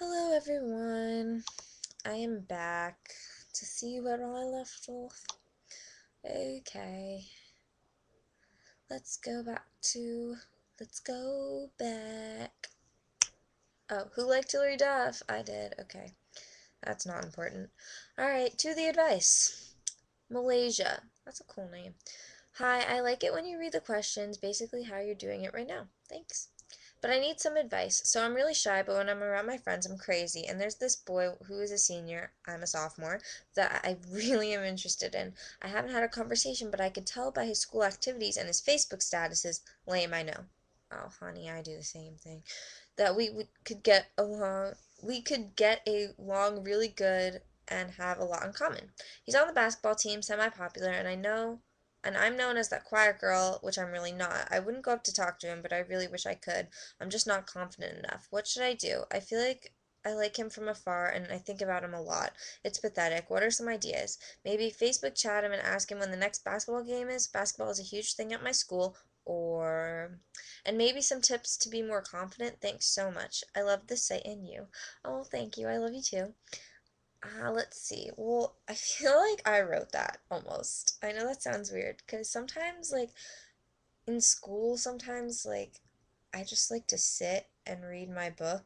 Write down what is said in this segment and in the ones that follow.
Hello everyone, I am back to see where I left off. Okay, let's go back to, let's go back. Oh, who liked Hilary Duff? I did, okay, that's not important. Alright, to the advice. Malaysia, that's a cool name. Hi, I like it when you read the questions, basically how you're doing it right now. Thanks. But I need some advice. So I'm really shy, but when I'm around my friends, I'm crazy. And there's this boy who is a senior, I'm a sophomore, that I really am interested in. I haven't had a conversation, but I could tell by his school activities and his Facebook statuses, lame, I know. Oh, honey, I do the same thing. That we could get along, we could get along really good and have a lot in common. He's on the basketball team, semi-popular, and I'm known as that quiet girl, which I'm really not. I wouldn't go up to talk to him, but I really wish I could. I'm just not confident enough. What should I do? I feel like I like him from afar and I think about him a lot. It's pathetic. What are some ideas? Maybe Facebook chat him and ask him when the next basketball game is. Basketball is a huge thing at my school. Or, and maybe some tips to be more confident. Thanks so much. I love this site and you. Oh, thank you. I love you too. Let's see. Well, I feel like I wrote that almost. I know that sounds weird because sometimes, like, in school, sometimes, like, I just like to sit and read my book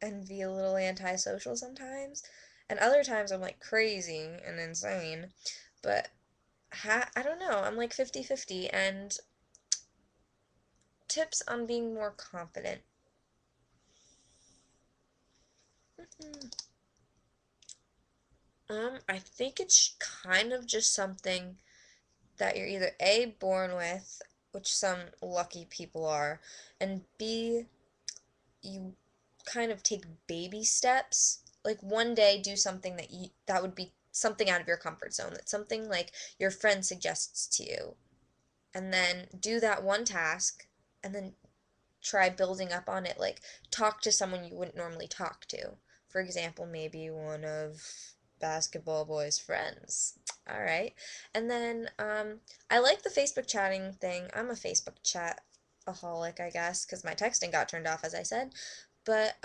and be a little antisocial sometimes. And other times I'm like crazy and insane. But I don't know. I'm like 50-50 and tips on being more confident. I think it's kind of just something that you're either A, born with, which some lucky people are, and B, you kind of take baby steps. Like one day do something that would be something out of your comfort zone. That's something like your friend suggests to you. And then do that one task and then try building up on it. Like talk to someone you wouldn't normally talk to. For example, maybe one of basketball boy's friends. All right. And then I like the Facebook chatting thing. I'm a Facebook chat aholic, I guess, because my texting got turned off, as I said. But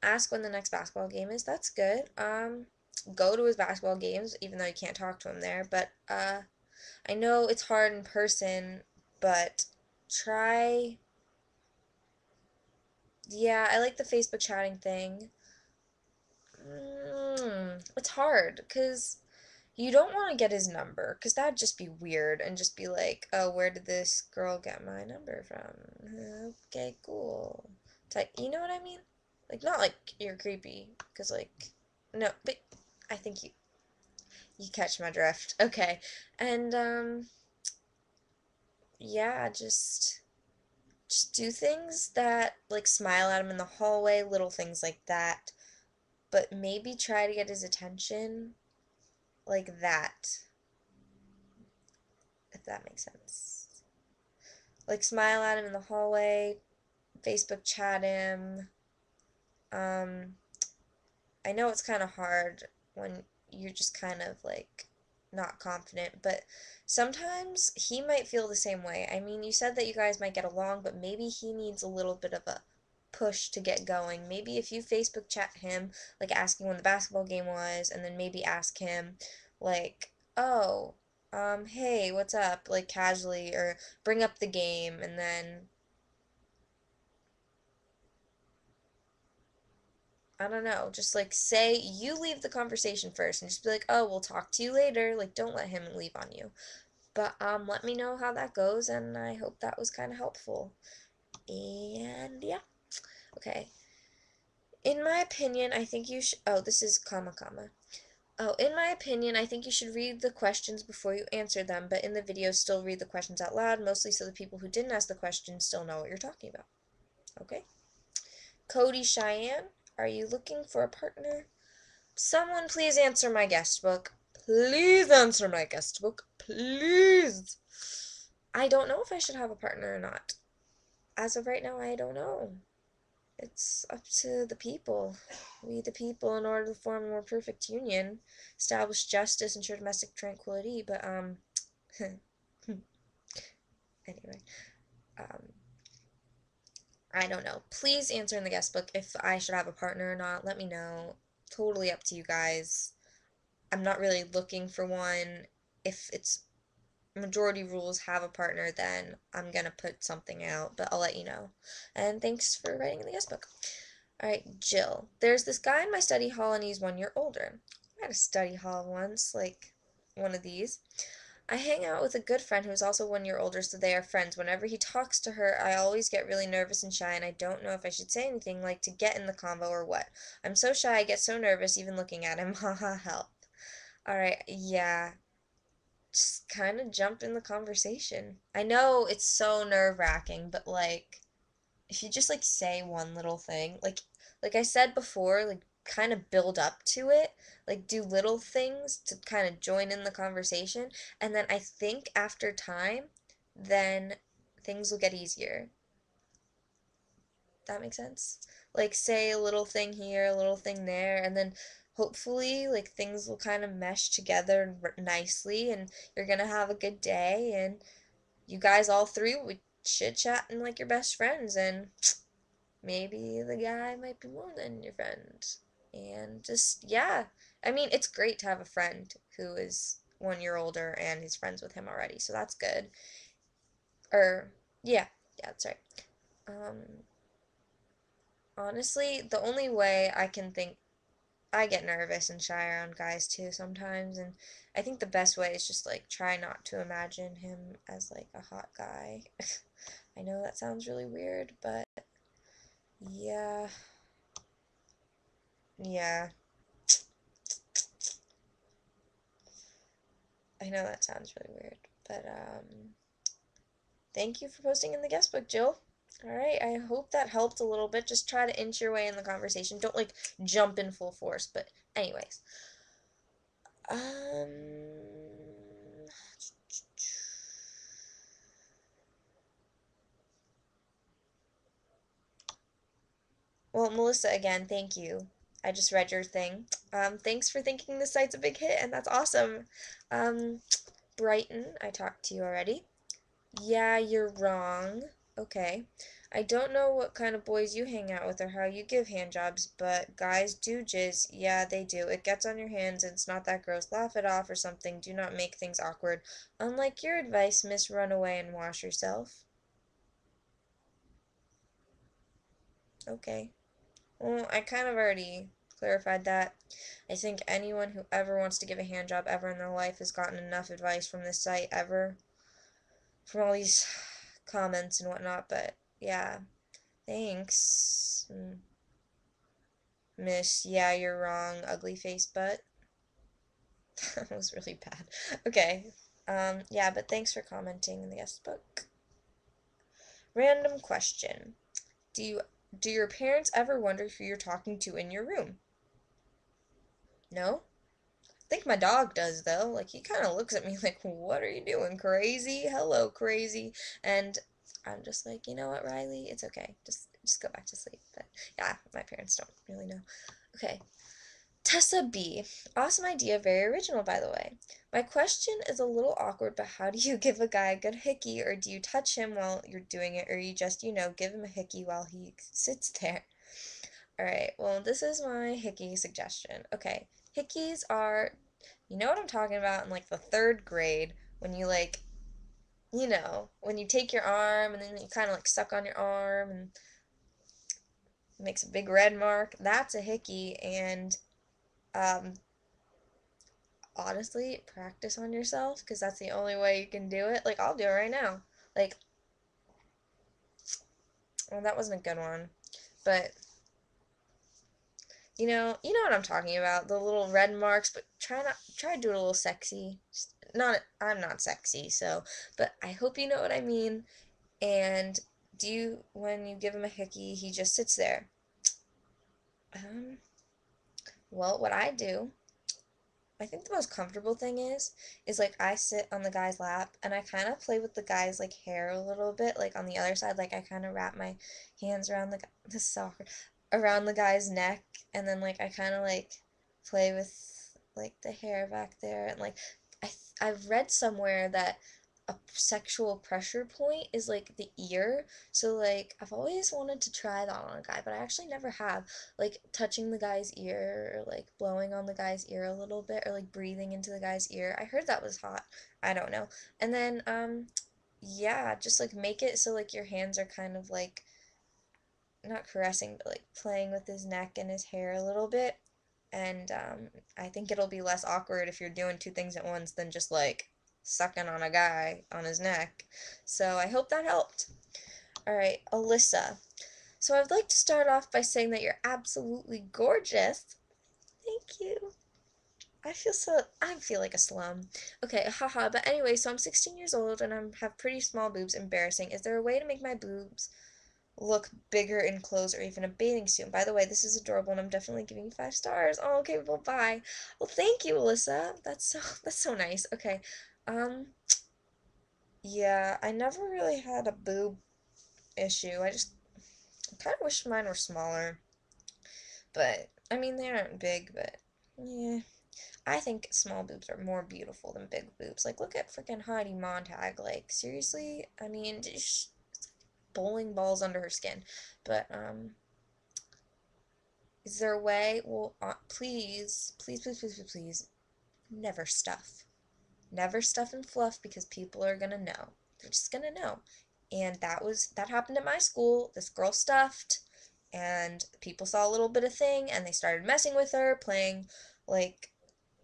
ask when the next basketball game is. That's good. Go to his basketball games, even though you can't talk to him there. But I know it's hard in person, but try. Yeah, I like the Facebook chatting thing. It's hard because you don't want to get his number because that'd just be weird and just be like, oh, where did this girl get my number from? Okay, cool. It's like, you know what I mean? Like, not like you're creepy because, like, no, but I think you catch my drift. Okay. And, yeah, just do things that, like, smile at him in the hallway, little things like that. But maybe try to get his attention like that, if that makes sense. Like smile at him in the hallway, Facebook chat him. Um, I know it's kind of hard when you're just kind of like not confident, but sometimes he might feel the same way. I mean, you said that you guys might get along, but maybe he needs a little bit of a push to get going. Maybe if you Facebook chat him, like asking when the basketball game was, and then maybe ask him, like, oh, hey, what's up? Like casually, or bring up the game, and then I don't know, just like say you leave the conversation first and just be like, "Oh, we'll talk to you later." Like don't let him leave on you. But let me know how that goes and I hope that was kind of helpful. And yeah. Okay. In my opinion, I think you should Oh, this is comma comma. Oh, in my opinion, I think you should read the questions before you answer them, but in the video still read the questions out loud, mostly so the people who didn't ask the questions still know what you're talking about. Okay? Cody Cheyenne, are you looking for a partner? Someone please answer my guest book. Please answer my guest book. Please. I don't know if I should have a partner or not. As of right now, I don't know. It's up to the people. We, the people, in order to form a more perfect union, establish justice, ensure domestic tranquility. But, anyway, um, I don't know. Please answer in the guest book if I should have a partner or not. Let me know. Totally up to you guys. I'm not really looking for one. If it's majority rules have a partner, then I'm gonna put something out, but I'll let you know. And thanks for writing in the guest book. All right, Jill. There's this guy in my study hall, and he's 1 year older. I had a study hall once, like one of these. I hang out with a good friend who's also 1 year older, so they are friends. Whenever he talks to her, I always get really nervous and shy, and I don't know if I should say anything, like to get in the convo or what. I'm so shy, I get so nervous even looking at him. Haha, help. Alright, yeah. Just kind of jump in the conversation. I know it's so nerve-wracking, but like if you just like say one little thing, like I said before, like kind of build up to it, like do little things to kind of join in the conversation, and then I think after time, then things will get easier. That makes sense? Like say a little thing here, a little thing there, and then hopefully like things will kind of mesh together nicely and you're gonna have a good day and you guys all three would chit chatting like your best friends and maybe the guy might be more than your friend. And just, yeah. I mean, it's great to have a friend who is 1 year older and he's friends with him already, so that's good. Or, yeah, yeah, that's right. Um, Honestly, the only way I can think, I get nervous and shy around guys too sometimes, and I think the best way is just like try not to imagine him as like a hot guy. I know that sounds really weird, but yeah, yeah. I know that sounds really weird, but thank you for posting in the guest book, Jill. All right, I hope that helped a little bit. Just try to inch your way in the conversation. Don't like jump in full force, but anyways. Well, Melissa, again, thank you. I just read your thing. Thanks for thinking the site's a big hit, and that's awesome. Um, Brighton, I talked to you already. Yeah, you're wrong. Okay. I don't know what kind of boys you hang out with or how you give handjobs, but guys do jizz. Yeah, they do. It gets on your hands and it's not that gross. Laugh it off or something. Do not make things awkward. Unlike your advice, miss, run away and wash yourself. Okay. Well, I kind of already clarified that. I think anyone who ever wants to give a handjob ever in their life has gotten enough advice from this site ever, from all these comments and whatnot, but yeah. Thanks, Miss. Yeah, you're wrong, ugly face butt. That was really bad. Okay. Yeah, but thanks for commenting in the guest book. Random question. Do you do your parents ever wonder who you're talking to in your room? No? I think my dog does though. Like he kind of looks at me like, "What are you doing, crazy? Hello, crazy." And I'm just like, "You know what, Riley? It's okay. Just go back to sleep." But yeah, my parents don't really know. Okay. Tessa B. Awesome idea, very original, by the way. My question is a little awkward, but how do you give a guy a good hickey, or do you touch him while you're doing it, or you just, give him a hickey while he sits there? Alright, well, this is my hickey suggestion. Okay, hickeys are, you know what I'm talking about in like the third grade, when you like, when you take your arm and then you kind of like suck on your arm and it makes a big red mark. That's a hickey, and um, honestly, practice on yourself because that's the only way you can do it. Like, I'll do it right now. Like, well, that wasn't a good one, but you know what I'm talking about. The little red marks, but try to do it a little sexy. Just not, I'm not sexy, so, but I hope you know what I mean. And when you give him a hickey, he just sits there. Um, well, what I think the most comfortable thing is like I sit on the guy's lap and I kind of play with the guy's like hair a little bit, like on the other side, like I kind of wrap my hands around this is so awkward, around the guy's neck, and then like I kind of like play with like the hair back there, and like I've read somewhere that a sexual pressure point is like the ear. So like I've always wanted to try that on a guy, but I actually never have. Like touching the guy's ear or like blowing on the guy's ear a little bit or like breathing into the guy's ear. I heard that was hot. I don't know. And then yeah, just like make it so like your hands are kind of like not caressing, but like playing with his neck and his hair a little bit. And I think it'll be less awkward if you're doing two things at once than just like sucking on a guy on his neck. So I hope that helped. All right, Alyssa. So I'd like to start off by saying that you're absolutely gorgeous. Thank you. I feel like a slum. Okay, haha, but anyway, so I'm 16 years old and I have pretty small boobs. Embarrassing. Is there a way to make my boobs look bigger in clothes or even a bathing suit? By the way, this is adorable and I'm definitely giving you 5 stars. Oh, okay, well, bye. Well, thank you, Alyssa. That's so nice. Okay. Um, yeah, I never really had a boob issue. I kind of wish mine were smaller. But, I mean, they aren't big, but, yeah. I think small boobs are more beautiful than big boobs. Like, look at freaking Heidi Montag. Like, seriously? I mean, bowling balls under her skin. But, is there a way? Well, please, please, please, please, please, please, never stuff. Never stuff and fluff because people are gonna know. They're just gonna know. And that happened at my school. This girl stuffed, and people saw a little bit of thing, and they started messing with her, playing like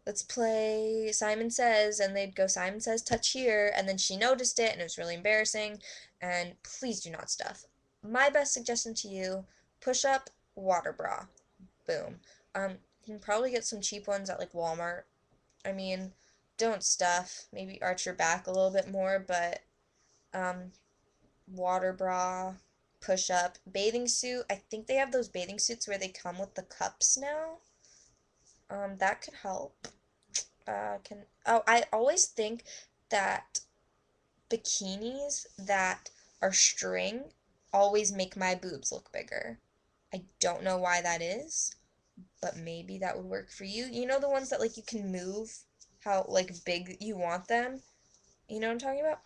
let's play Simon Says, and they'd go Simon Says touch here, and then she noticed it, and it was really embarrassing. And please do not stuff. My best suggestion to you: push up, water bra. Boom. You can probably get some cheap ones at like Walmart. I mean, don't stuff. Maybe arch your back a little bit more, but um, water bra, push up, bathing suit. I think they have those bathing suits where they come with the cups now. That could help. I always think that bikinis that are string always make my boobs look bigger. I don't know why that is, but maybe that would work for you. You know the ones that like you can move how like big you want them? You know what I'm talking about?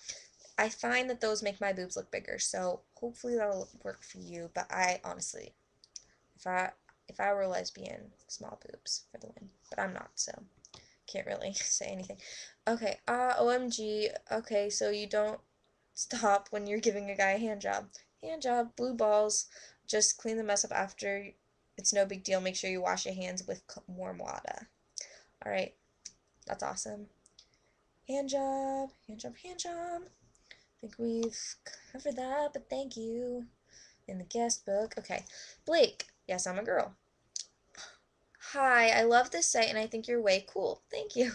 I find that those make my boobs look bigger, so hopefully that'll work for you. But I honestly, if I if I were a lesbian, small boobs for the win. But I'm not, so can't really say anything. Okay, OMG. Okay, so you don't stop when you're giving a guy a hand job. Hand job, blue balls. Just clean the mess up after. It's no big deal. Make sure you wash your hands with warm water. All right, that's awesome. Hand job, hand job, hand job. I think we've covered that, but thank you. In the guest book. Okay, Blake. Yes, I'm a girl. Hi, I love this site and I think you're way cool. Thank you.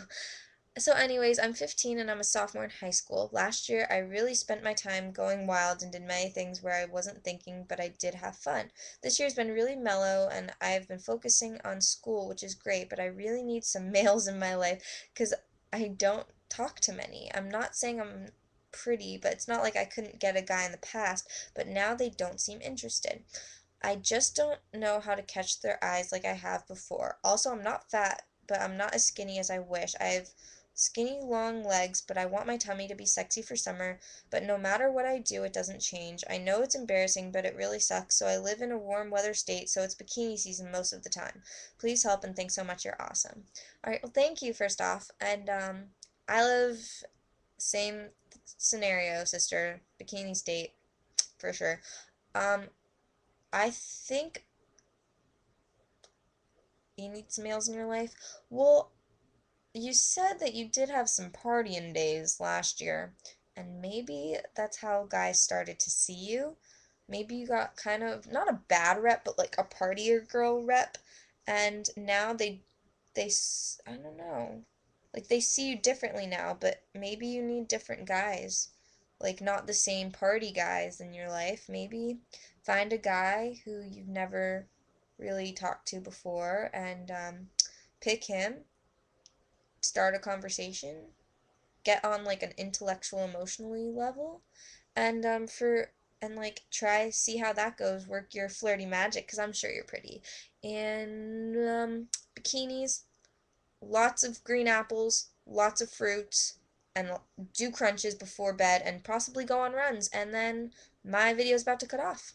So, anyways, I'm 15 and I'm a sophomore in high school. Last year, I really spent my time going wild and did many things where I wasn't thinking, but I did have fun. This year's been really mellow and I've been focusing on school, which is great, but I really need some males in my life because I don't talk to many. I'm not saying I'm pretty, but it's not like I couldn't get a guy in the past, but now they don't seem interested. I just don't know how to catch their eyes like I have before. Also, I'm not fat, but I'm not as skinny as I wish. I have skinny, long legs, but I want my tummy to be sexy for summer. But no matter what I do, it doesn't change. I know it's embarrassing, but it really sucks. So I live in a warm weather state, so it's bikini season most of the time. Please help and thanks so much. You're awesome. All right, well, thank you first off. And I live same scenario, sister. Bikini state for sure. Um, I think you need some males in your life. Well, you said that you did have some partying days last year, and maybe that's how guys started to see you. Maybe you got kind of not a bad rep, but like a partier girl rep, and now I don't know. Like they see you differently now, but maybe you need different guys. Like not the same party guys in your life. Maybe find a guy who you've never really talked to before and pick him, start a conversation, get on like an intellectual emotionally level and like try see how that goes, work your flirty magic because I'm sure you're pretty. And bikinis, lots of green apples, lots of fruits, and do crunches before bed and possibly go on runs, and then my video is about to cut off.